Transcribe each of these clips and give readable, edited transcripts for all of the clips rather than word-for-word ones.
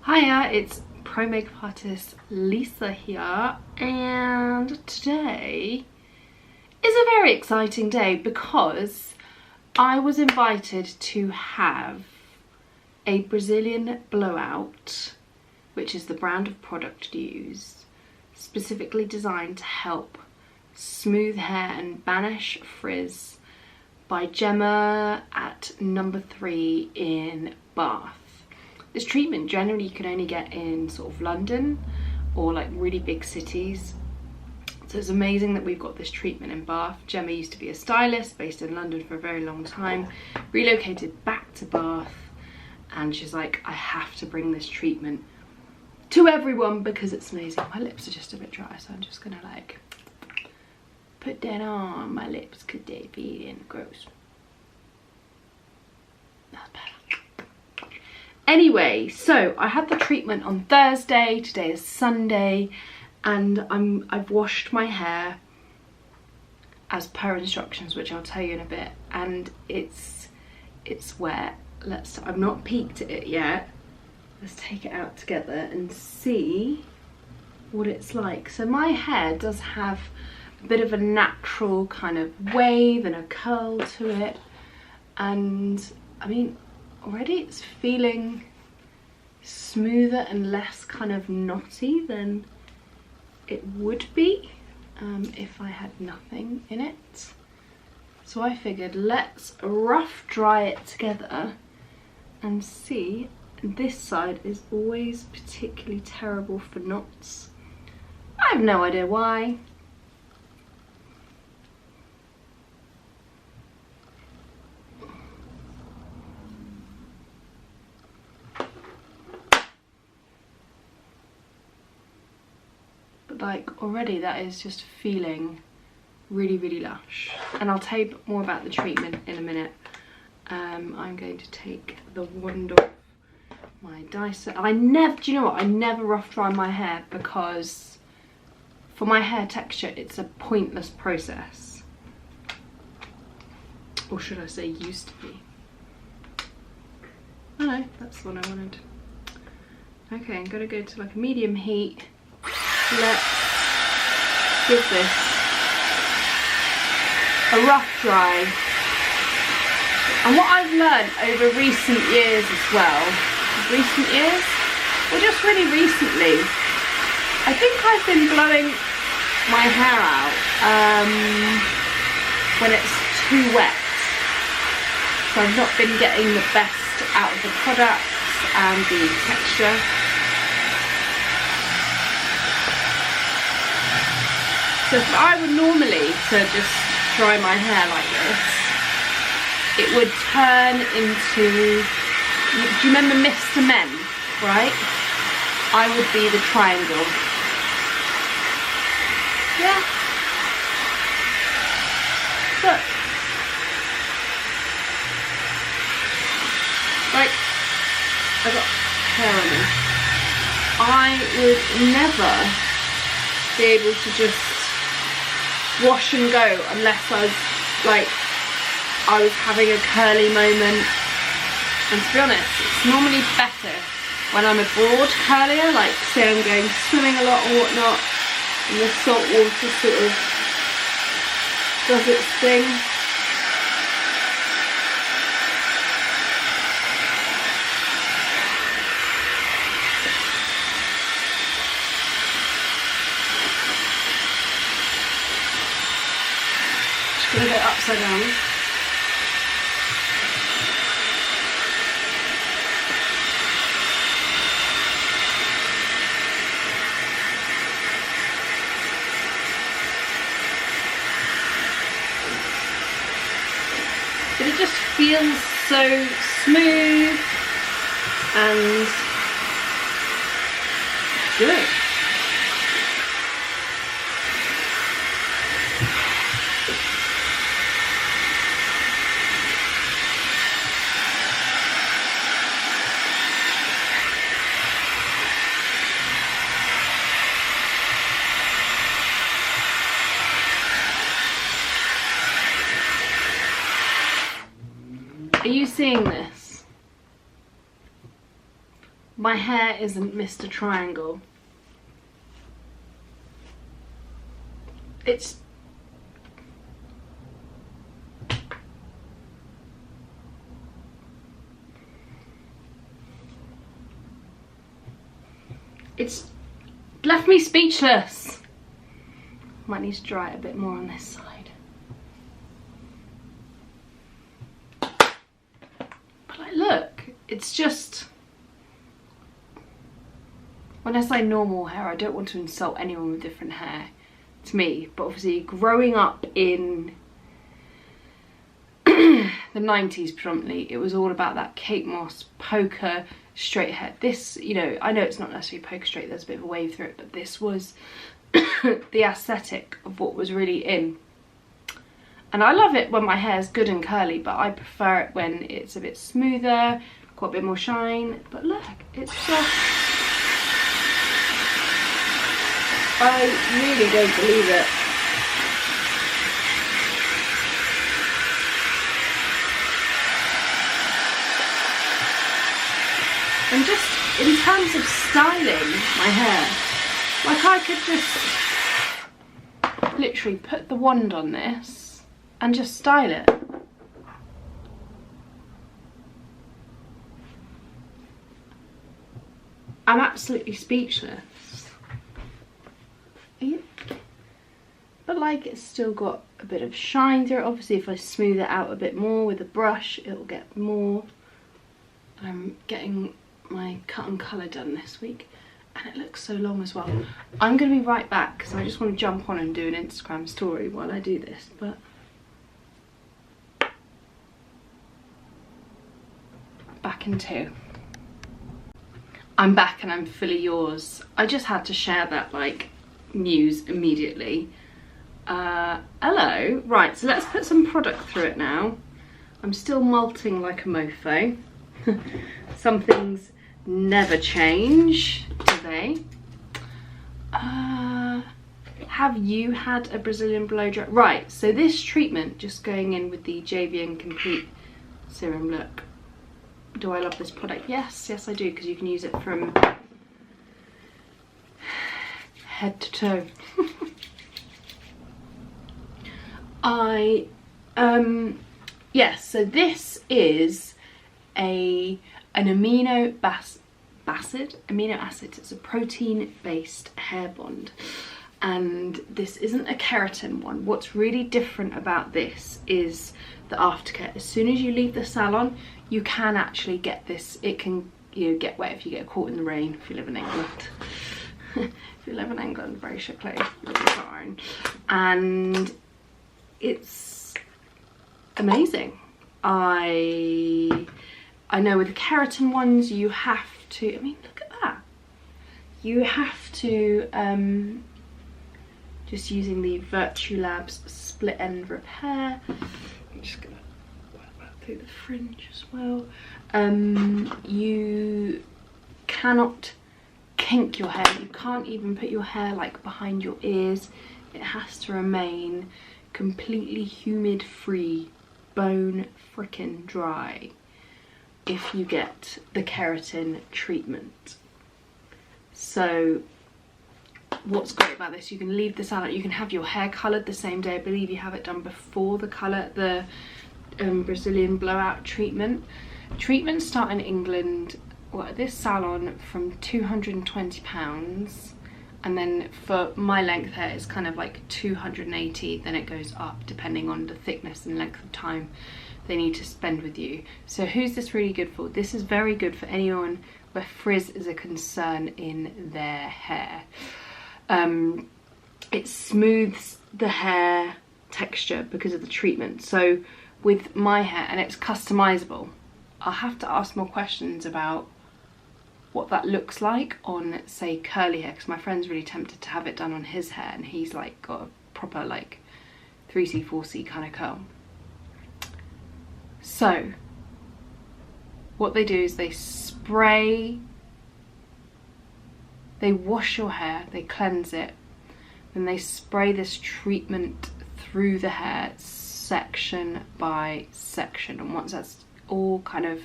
Hiya, it's pro makeup artist Lisa here, and today is a very exciting day because I was invited to have a Brazilian blowout, which is the brand of product used, specifically designed to help smooth hair and banish frizz, by Gemma at number 3 in Bath. This treatment generally you can only get in sort of London or like really big cities. So it's amazing that we've got this treatment in Bath. Gemma used to be a stylist based in London for a very long time, relocated back to Bath, and she's like, I have to bring this treatment to everyone because it's amazing. My lips are just a bit dry, so I'm just gonna like put that on my lips because they're feeling gross. That's better. Anyway, so I had the treatment on Thursday, today is Sunday, and I've washed my hair as per instructions, which I'll tell you in a bit, and it's wet. I've not peeked at it yet. Let's take it out together and see what it's like. So my hair does have a bit of a natural kind of wave and a curl to it, and I mean, already it's feeling smoother and less kind of knotty than it would be if I had nothing in it. So I figured let's rough dry it together and see. This side is always particularly terrible for knots. I have no idea why. Like already that is just feeling really lush, and I'll tell you more about the treatment in a minute. I'm going to take the wand off my Dyson. Do you know what, I never rough dry my hair because for my hair texture it's a pointless process, or should I say used to be. Oh no, that's the one I wanted. Okay, I'm gonna go to like a medium heat. Let's give this a rough dry. And what I've learned over recent years as well, or just really recently, I think I've been blowing my hair out when it's too wet. So I've not been getting the best out of the products and the texture. So if I were normally to just dry my hair like this, it would turn into, do you remember Mr. Men, right? I would be the triangle. Yeah. Look. Like, I got hair on me. I would never be able to just wash and go unless I was having a curly moment. And to be honest, it's normally better when I'm abroad curlier, like say I'm going swimming a lot or whatnot, and the salt water sort of does its thing. Gonna go upside down. But it just feels so smooth and good. Are you seeing this? my hair isn't Mr. Triangle. It's left me speechless. Might need to dry it a bit more on this side. But like, look, it's just, when I say normal hair, I don't want to insult anyone with different hair. It's me, but obviously growing up in the 90s predominantly, it was all about that Kate Moss poker straight hair. This, you know, I know it's not necessarily poker straight, there's a bit of a wave through it, but this was the aesthetic of what was really in. And I love it when my hair is good and curly, but I prefer it when it's a bit smoother, got a bit more shine. But look, it's just, I really don't believe it. And just in terms of styling my hair, like I could just literally put the wand on this and just style it. I'm absolutely speechless. But like, it's still got a bit of shine through it. Obviously if I smooth it out a bit more with a brush, it'll get more. I'm getting my cut and colour done this week and it looks so long as well. I'm going to be right back because I just want to jump on and do an Instagram story while I do this, but back in 2. I'm back and I'm fully yours. I just had to share that like news immediately. Hello. Right, so let's put some product through it now. I'm still molting like a mofo. Some things never change, do they? Have you had a Brazilian blow dry? Right, so this treatment, just going in with the JVN Complete Serum, look. Do I love this product? Yes, yes I do, because you can use it from head to toe. Yes, so this is an amino acid. It's a protein-based hair bond, and this isn't a keratin one. What's really different about this is the aftercare. As soon as you leave the salon, you can actually get this. It can, you know, get wet if you get caught in the rain if you live in England. If you live in England, basically, you'll be fine. And it's amazing. I know with the keratin ones you have to, I mean, look at that. You have to, just using the Virtulabs split end repair. I'm just gonna work that through the fringe as well. You cannot kink your hair. You can't even put your hair like behind your ears. It has to remain completely humid free, bone frickin' dry if you get the keratin treatment. So what's great about this, you can leave this out, you can have your hair coloured the same day. I believe you have it done before the Brazilian blowout treatment. Treatments start in England, well, at this salon from £220, and then for my length hair it's kind of like 280, then it goes up depending on the thickness and length of time they need to spend with you. So who's this really good for? This is very good for anyone where frizz is a concern in their hair. It smooths the hair texture because of the treatment. So with my hair, and it's customizable, I'll have to ask more questions about what that looks like on, say, curly hair, because my friend's really tempted to have it done on his hair, and he's like got a proper like 3C 4C kind of curl. So what they do is they wash your hair, they cleanse it, then they spray this treatment through the hair section by section, and once that's all kind of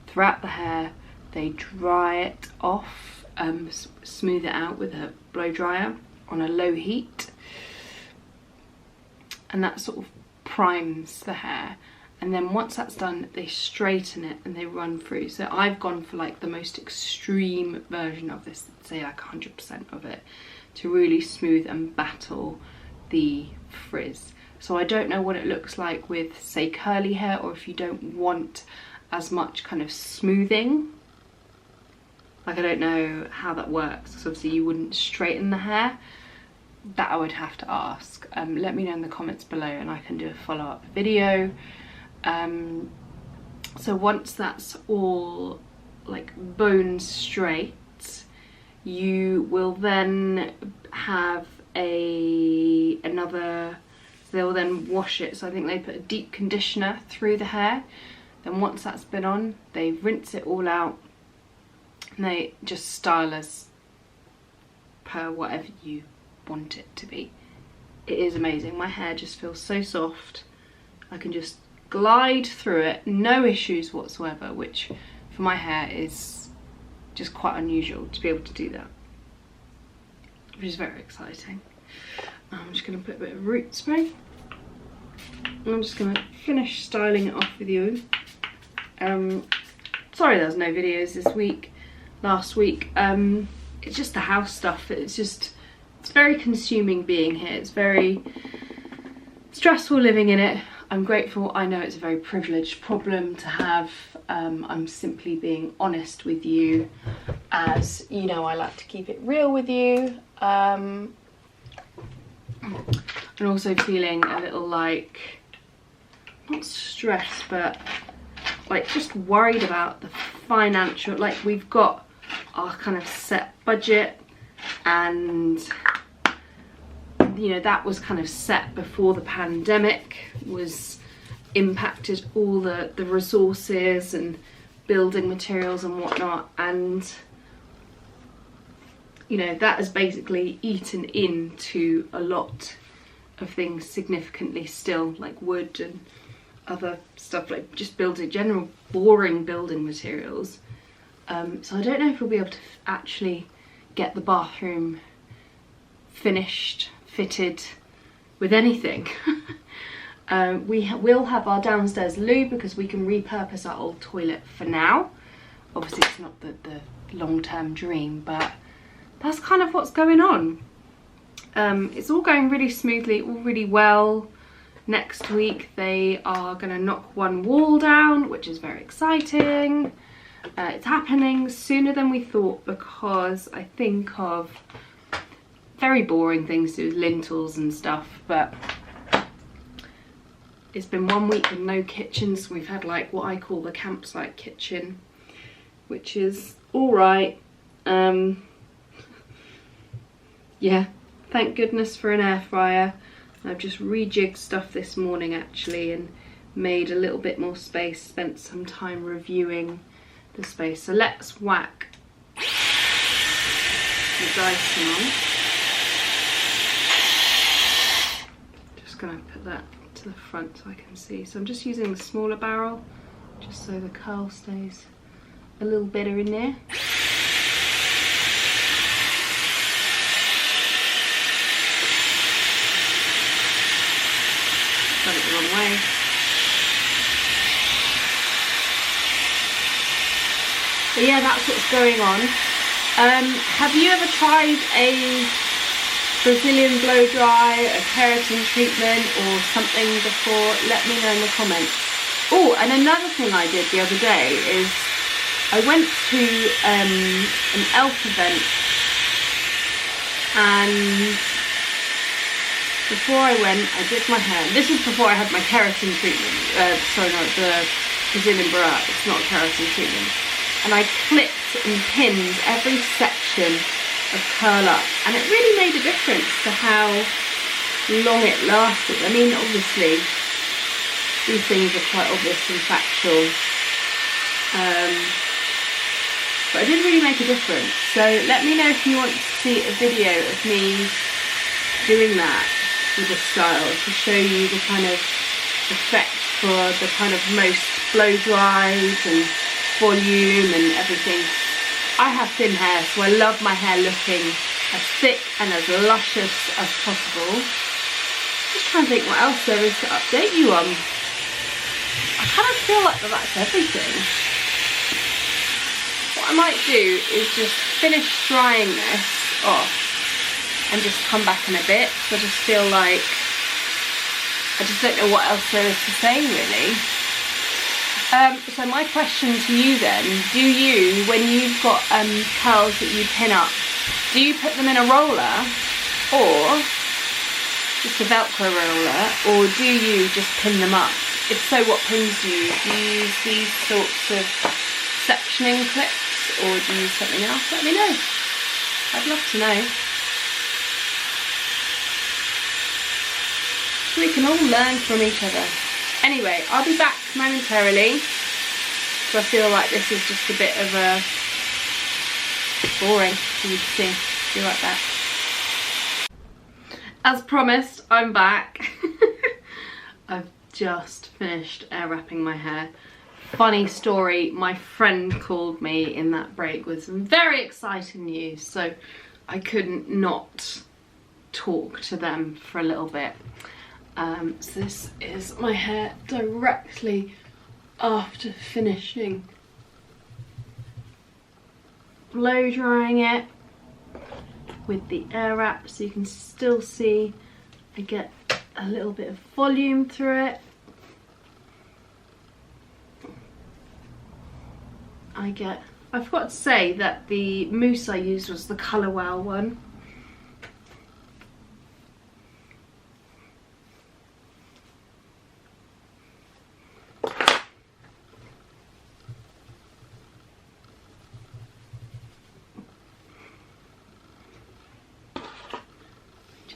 throughout the hair, they dry it off, smooth it out with a blow dryer on a low heat, and that sort of primes the hair. And then once that's done, they straighten it and they run through. So I've gone for like the most extreme version of this, say like 100% of it, to really smooth and battle the frizz. So I don't know what it looks like with, say, curly hair, or if you don't want as much kind of smoothing. Like, I don't know how that works, because obviously you wouldn't straighten the hair. That I would have to ask. Let me know in the comments below and I can do a follow-up video. So once that's all like bone straight, you will then have another, so they'll then wash it. So I think they put a deep conditioner through the hair. Then once that's been on, they rinse it all out and they just style as per whatever you want it to be. It is amazing. My hair just feels so soft. I can just glide through it, no issues whatsoever, which for my hair is just quite unusual to be able to do that, which is very exciting. I'm just going to put a bit of root spray and I'm just going to finish styling it off with you. Sorry there's no videos this week, last week. It's just the house stuff. It's very consuming being here. It's very stressful living in it. I'm grateful. I know it's a very privileged problem to have. I'm simply being honest with you, as you know I like to keep it real with you. And also feeling a little like, not stressed, but like just worried about the financial, like we've got our kind of set budget, and you know that was kind of set before the pandemic was impacted all the resources and building materials and whatnot, and you know that has basically eaten into a lot of things significantly still, like wood and other stuff, like just building, general boring building materials. So I don't know if we'll be able to actually get the bathroom finished, fitted with anything. We will have our downstairs loo because we can repurpose our old toilet for now. Obviously it's not the long-term dream, but that's kind of what's going on. It's all going really smoothly, all really well. Next week they are going to knock one wall down, which is very exciting. It's happening sooner than we thought because I think of very boring things to do with lintels and stuff, but it's been 1 week with no kitchen, so we've had like what I call the campsite kitchen, which is all right. Yeah, thank goodness for an air fryer. I've just rejigged stuff this morning actually and made a little bit more space, spent some time reviewing the space. So let's whack the Dyson on. Just gonna put that to the front so I can see. So I'm just using the smaller barrel just so the curl stays a little better in there. Got it the wrong way. But yeah, that's what's going on. Have you ever tried a Brazilian blow dry, a keratin treatment or something before? Let me know in the comments. Oh, and another thing I did the other day is I went to an elf event, and before I went I did my hair. This is before I had my keratin treatment. Sorry, no, the Brazilian blow. It's not a keratin treatment. And I clipped and pinned every section of curl up, and it really made a difference to how long it lasted. I mean, obviously these things are quite obvious and factual, but it did really make a difference. So let me know if you want to see a video of me doing that with a style to show you the kind of effect for the kind of most blow dried and volume and everything. I have thin hair, so I love my hair looking as thick and as luscious as possible. Just trying to think what else there is to update you on. I kind of feel like that's everything. What I might do is just finish drying this off and just come back in a bit, because I just feel like I just don't know what else there is to say really. So my question to you then, do you, when you've got curls that you pin up, do you put them in a roller or just a Velcro roller, or do you just pin them up? If so, what pins do you use? Do you use these sorts of sectioning clips, or do you use something else? Let me know. I'd love to know. So we can all learn from each other. Anyway, I'll be back momentarily. So I feel like this is just a bit of a boring for you to see. Be right back. As promised, I'm back. I've just finished air wrapping my hair. Funny story, my friend called me in that break with some very exciting news, so I couldn't not talk to them for a little bit. So this is my hair directly after finishing blow drying it with the air wrap, so you can still see I get a little bit of volume through it. I forgot to say that the mousse I used was the Colour Wow one.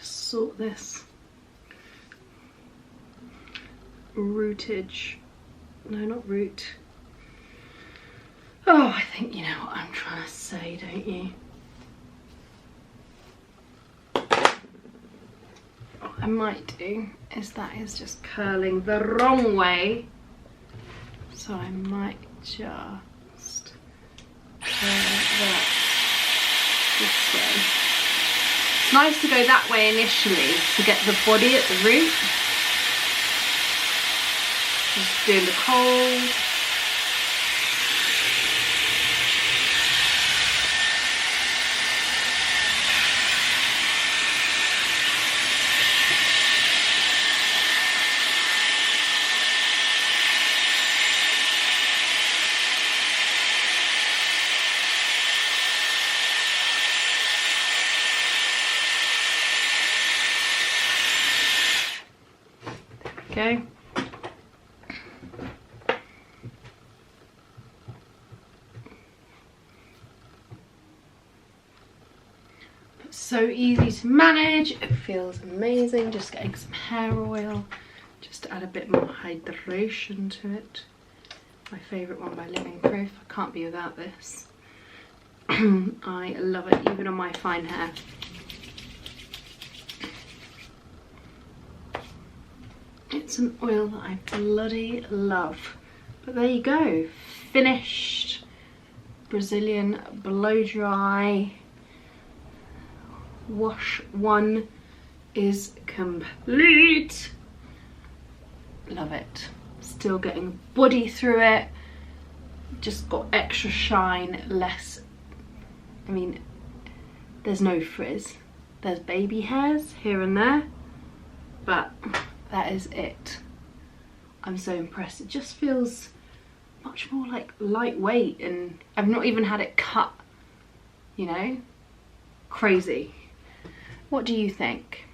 Sort this rootage, no, not root. Oh, I think you know what I'm trying to say, don't you? What I might do is that is just curling the wrong way, so I might just curl that this way. It's nice to go that way initially to get the body at the root. Just doing the cold. Okay. So easy to manage, it feels amazing. Just getting some hair oil, just to add a bit more hydration to it. My favourite one by Living Proof. I can't be without this. I love it, even on my fine hair. It's an oil that I bloody love. But there you go, finished Brazilian blow dry. Wash one is complete. Love it. Still getting body through it. Just got extra shine, less, I mean, there's no frizz. There's baby hairs here and there, but that is it. I'm so impressed. It just feels much more like lightweight, and I've not even had it cut, you know? Crazy. What do you think?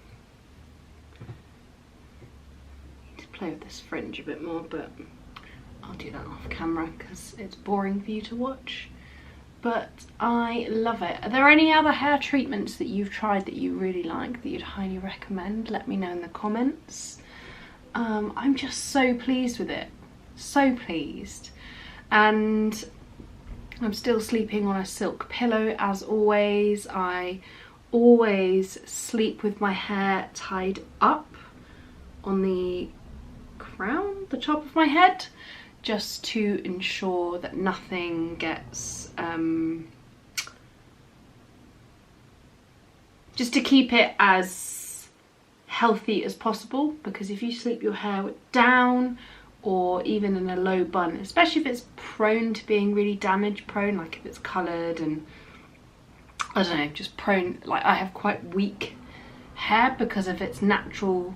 Need to play with this fringe a bit more, but I'll do that off camera because it's boring for you to watch. But I love it. Are there any other hair treatments that you've tried that you really like, that you'd highly recommend? Let me know in the comments. I'm just so pleased with it. So pleased. And I'm still sleeping on a silk pillow as always. I always sleep with my hair tied up on the crown, the top of my head, just to ensure that nothing gets, just to keep it as healthy as possible, because if you sleep your hair down or even in a low bun, especially if it's prone to being really damage prone, like if it's coloured and I don't know, just prone, like I have quite weak hair because of its natural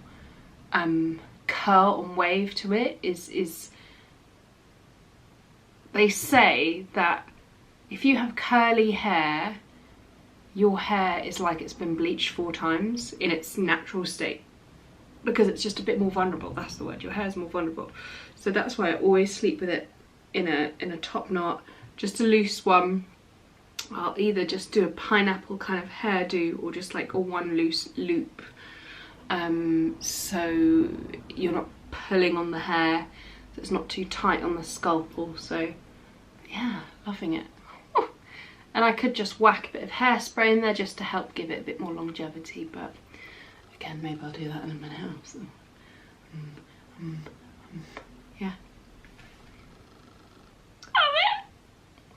curl and wave to it, is they say that if you have curly hair, your hair is like it's been bleached 4 times in its natural state, because it's just a bit more vulnerable. That's the word, your hair is more vulnerable. So that's why I always sleep with it in a top knot, just a loose one. I'll either just do a pineapple kind of hairdo or just like a one loose loop, so you're not pulling on the hair, so it's not too tight on the scalpel. So yeah, loving it. And I could just whack a bit of hairspray in there just to help give it a bit more longevity, but again, maybe I'll do that in a minute. So, yeah.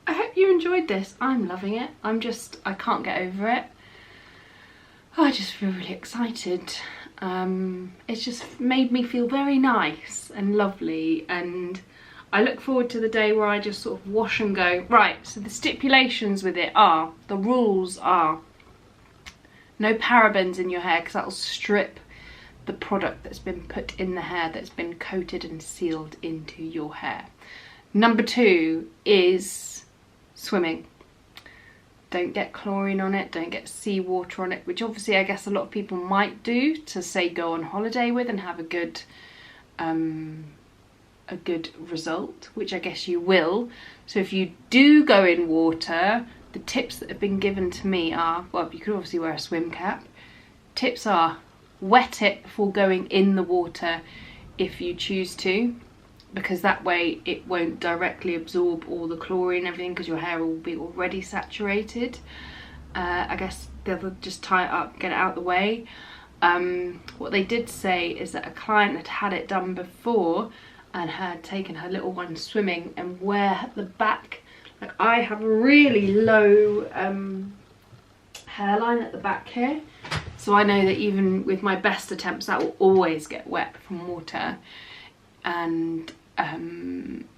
I hope you enjoyed this. I'm loving it. I can't get over it. I just feel really excited. It's just made me feel very nice and lovely, and I look forward to the day where I just sort of wash and go. Right, so the stipulations with it are, the rules are, no parabens in your hair, because that will strip the product that's been put in the hair, that's been coated and sealed into your hair. Number 2 is swimming. Don't get chlorine on it, don't get seawater on it, which obviously I guess a lot of people might do to say go on holiday with and have a good result, which I guess you will. So if you do go in water, the tips that have been given to me are, well, you could obviously wear a swim cap. Tips are, wet it before going in the water if you choose to, because that way it won't directly absorb all the chlorine and everything, because your hair will be already saturated. I guess they'll just tie it up, get it out of the way. What they did say is that a client had had it done before and had taken her little one swimming, and where the back, like I have a really low hairline at the back here, so I know that even with my best attempts that will always get wet from water, and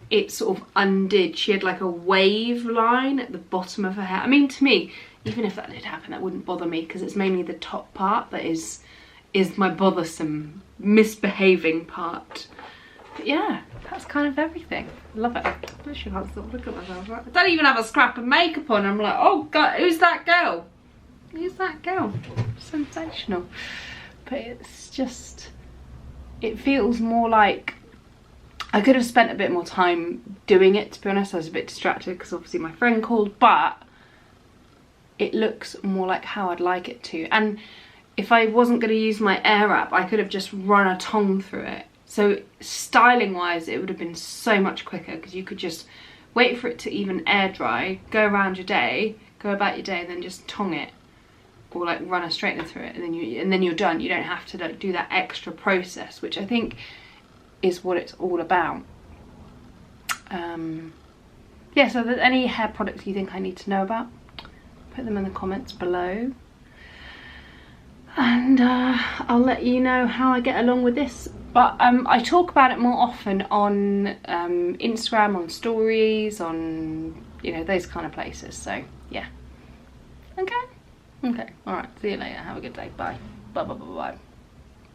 it sort of undid. She had like a wave line at the bottom of her hair. I mean, to me, even if that did happen, that wouldn't bother me, because it's mainly the top part that is my bothersome, misbehaving part. But yeah, that's kind of everything. Love it. I literally can't stop looking at myself. I don't even have a scrap of makeup on. I'm like, oh God, who's that girl? Who's that girl? Sensational. But it's just, it feels more like, I could have spent a bit more time doing it, to be honest. I was a bit distracted because obviously my friend called, but it looks more like how I'd like it to. And if I wasn't going to use my air wrap, I could have just run a tongue through it. So styling wise, it would have been so much quicker, because you could just wait for it to even air dry, go around your day, go about your day, and then just tongue it, or like run a straightener through it, and then you're done. You don't have to like do that extra process, which I think is what it's all about. Yeah, so if there's any hair products you think I need to know about, put them in the comments below, and I'll let you know how I get along with this. But I talk about it more often on Instagram, on stories, on, you know, those kind of places. So yeah. Okay, all right, see you later. Have a good day. Bye. Bye.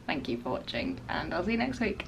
Thank you for watching, and I'll see you next week.